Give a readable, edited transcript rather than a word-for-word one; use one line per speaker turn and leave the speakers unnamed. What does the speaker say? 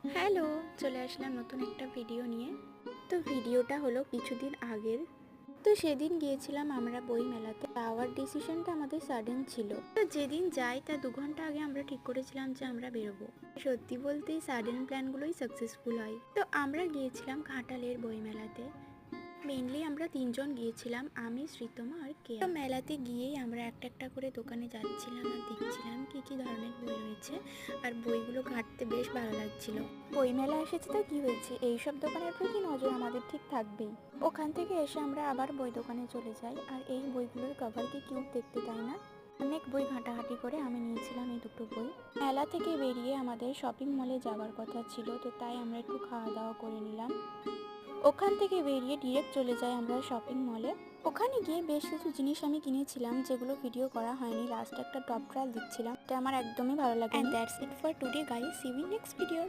Hello, চলে আসলাম নতুন একটা ভিডিও নিয়ে। তো ভিডিওটা হলো কিছুদিন আগের। তো সেদিন গিয়েছিলাম আমরা বই মেলাতে। যাওয়ার ডিসিশনটা আমাদের সাডেন ছিল। তো যেদিন যাই তার 2 ঘন্টা আগে আমরা ঠিক করেছিলাম যে আমরা বেরোবো। সত্যি বলতে সাডেন প্ল্যানগুলোই সাকসেসফুল হয়। তো আমরা গিয়েছিলাম ঘাটালের বই মেলাতে। মেনলি আমরা 3জন গিয়েছিলাম, আমি, শ্রীতমা আর কেয়া। তো মেলাতে গিয়েই আমরা একটা একটা করে দোকানে যাচ্ছিলাম আর দেখছিলাম কি কি ধরনের বই রয়েছে, আর বইগুলো ঘাঁটতে বেশ ভালো লাগছিল। বই মেলা এসেছে তো কি হয়েছে, এইসব দোকানের প্রতি নজর আমাদের ঠিক থাকবেই। ওখান থেকে এসে আমরা আবার বই দোকানে চলে যাই, আর এই বইগুলোর কভার কি কিউট দেখতে, তাই না? অনেক বই ঘাঁটাঘাঁটি করে আমি নিয়েছিলাম এই দুটো বই। মেলা থেকে বেরিয়ে আমাদের শপিং মলে যাওয়ার কথা ছিল, তো তাই আমরা একটু খাওয়া দাওয়া করে নিলাম। ওখান থেকে বেরিয়ে ডিরেক্ট চলে যাই আমরা শপিং মলে। ওখানে গিয়ে বেশ কিছু জিনিস আমি কিনেছিলাম যেগুলো ভিডিও করা হয়নি। লাস্ট একটা টপ ট্রায়াল দিচ্ছিলাম, এটা আমার একদমই ভালো লাগে। That's it for today guys, see you in next video.